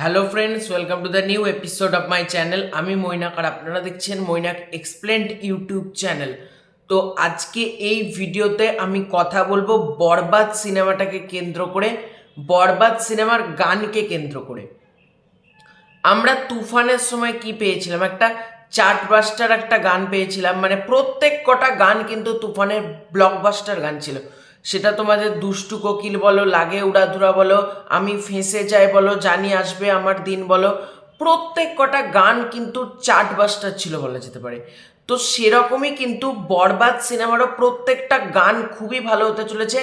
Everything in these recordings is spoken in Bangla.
Hello friends, welcome to the new episode of my channel. আমি মৈনাক আর আপনারা দেখছেন মৈনাক এক্সপ্লেন্ড ইউটিউব চ্যানেল। তো আজকে এই ভিডিওতে আমি কথা বলবো বরবাদ সিনেমাটাকে কেন্দ্র করে, বরবাদ সিনেমার গানকে কেন্দ্র করে। আমরা তুফানের সময় কি পেয়েছিলাম? একটা চার্টবাস্টার একটা গান পেয়েছিলাম, মানে প্রত্যেক কটা গান কিন্তু তুফানের ব্লকবাস্টার গান ছিল। সেটা তোমাদের দুষ্টু কোকিল বলো, লাগে উড়াধুরা বলো, আমি ফেঁসে যাই বলো, জানি আসবে আমার দিন বলো, প্রত্যেক কটা গান কিন্তু চার্টবাস্টার ছিল বলা যেতে পারে। তো সেরকমই কিন্তু বরবাদ সিনেমারও প্রত্যেকটা গান খুবই ভালো হতে চলেছে।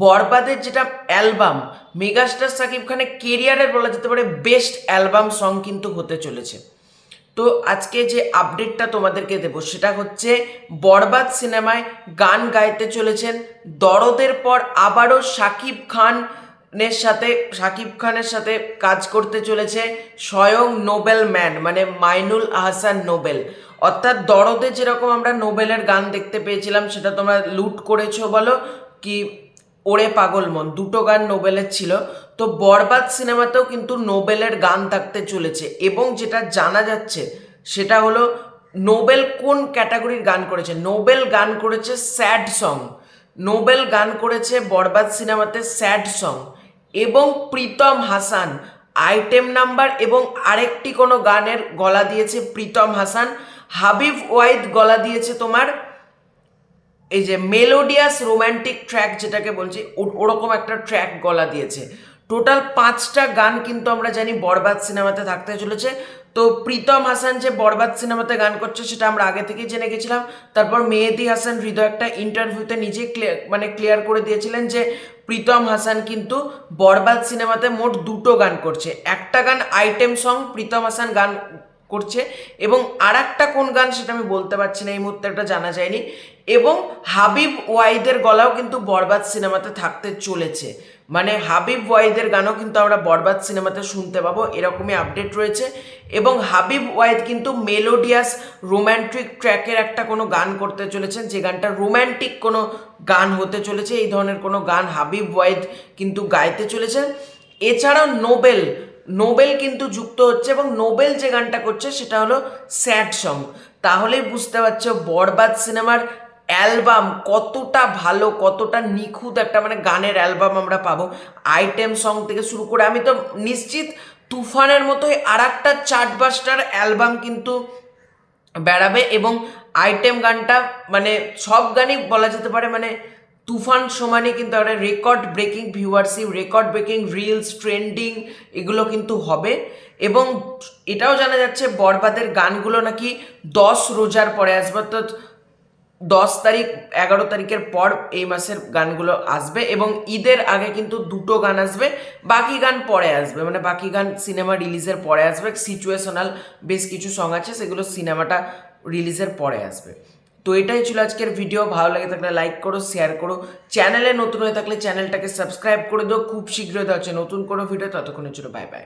বরবাদের যেটা অ্যালবাম, মেগাস্টার সাকিব খানের কেরিয়ারের বলা যেতে পারে বেস্ট অ্যালবাম সং কিন্তু হতে চলেছে। তো আজকে যে আপডেটটা তোমাদেরকে দেবো সেটা হচ্ছে বরবাদ সিনেমায় গান গাইতে চলেছেন দরদের পর আবারও শাকিব খানের সাথে কাজ করতে চলেছে স্বয়ং নোবেল ম্যান, মানে মাইনুল আহসান নোবেল। অর্থাৎ দরদে যেরকম আমরা নোবেলের গান দেখতে পেয়েছিলাম, সেটা তোমরা লুট করেছো বলো কি ওরে পাগল মন, দুটো গান নোবেলের ছিল। তো বরবাদ সিনেমাতেও কিন্তু নোবেলের গান থাকতে চলেছে, এবং যেটা জানা যাচ্ছে সেটা হলো নোবেল কোন ক্যাটাগরির গান করেছে। নোবেল গান করেছে স্যাড সং, নোবেল গান করেছে বরবাদ সিনেমাতে স্যাড সং। এবং প্রীতম হাসান আইটেম নাম্বার এবং আরেকটি কোনো গানের গলা দিয়েছে প্রীতম হাসান। হাবিব ওয়াহিদ গলা দিয়েছে তোমার এই যে মেলোডিয়াস রোম্যান্টিক ট্র্যাক যেটাকে বলছি, ওরকম একটা ট্র্যাক গলা দিয়েছে। টোটাল 5টা গান কিন্তু আমরা জানি বরবাদ সিনেমাতে থাকতে চলেছে। তো প্রীতম হাসান যে বরবাদ সিনেমাতে গান করছে সেটা আমরা আগে থেকেই জেনে গেছিলাম। তারপর মেহেদি হাসান হৃদয় একটা ইন্টারভিউতে নিজে ক্লিয়ার করে দিয়েছিলেন যে প্রীতম হাসান কিন্তু বরবাদ সিনেমাতে মোট 2টো গান করছে। একটা গান আইটেম সং প্রীতম হাসান গান করছে, এবং আর একটা কোন গান সেটা আমি বলতে পারছি না এই মুহূর্তে, একটা জানা যায়নি। এবং হাবিব ওয়াহিদের গলাও কিন্তু বরবাদ সিনেমাতে থাকতে চলেছে, মানে হাবিব ওয়াহিদের গানও কিন্তু আমরা বরবাদ সিনেমাতে শুনতে পাবো, এরকমই আপডেট রয়েছে। এবং হাবিব ওয়াহিদ কিন্তু মেলোডিয়াস রোম্যান্টিক ট্র্যাকের একটা কোনো গান করতে চলেছেন, যে গানটা রোম্যান্টিক কোনো গান হতে চলেছে। এই ধরনের কোনো গান হাবিব ওয়াহিদ কিন্তু গাইতে চলেছেন। এছাড়াও নোবেল কিন্তু যুক্ত হচ্ছে, এবং নোবেল যে গানটা করছে সেটা হলো স্যাড সং। তাহলেই বুঝতে পারছো বরবাদ সিনেমার অ্যালবাম কতটা ভালো, কতটা নিখুঁত একটা মানে গানের অ্যালবাম আমরা পাবো। আইটেম সং থেকে শুরু করে আমি তো নিশ্চিত তুফানের মতোই আর একটা চার্টবাস্টার অ্যালবাম কিন্তু বেড়াবে। এবং আইটেম গানটা মানে সব গানই বলা যেতে পারে মানে তুফান সমানই কিন্তু একটা record breaking viewership, record breaking reels, trending এগুলো কিন্তু হবে। এবং এটাও জানা যাচ্ছে বরবাদের গানগুলো নাকি 10 রোজার পরে আসবে, অর্থাৎ 10 তারিখ 11 তারিখের পর এই মাসের গানগুলো আসবে। এবং ঈদের আগে কিন্তু 2টো গান আসবে, বাকি গান পরে আসবে, মানে বাকি গান সিনেমা রিলিজের পরে আসবে। সিচুয়েশনাল বেশ কিছু সং আছে, সেগুলো সিনেমাটা রিলিজের পরে আসবে। তো এটাই ছিল আজকের ভিডিও। ভালো লাগে থাকলে লাইক করো, শেয়ার করো, চ্যানেলে নতুন হয়ে থাকলে চ্যানেলটাকে সাবস্ক্রাইব করে দাও। খুব শীঘ্রই দেওয়া হচ্ছে নতুন কোনো ভিডিও, ততক্ষণের জন্য বাই বাই।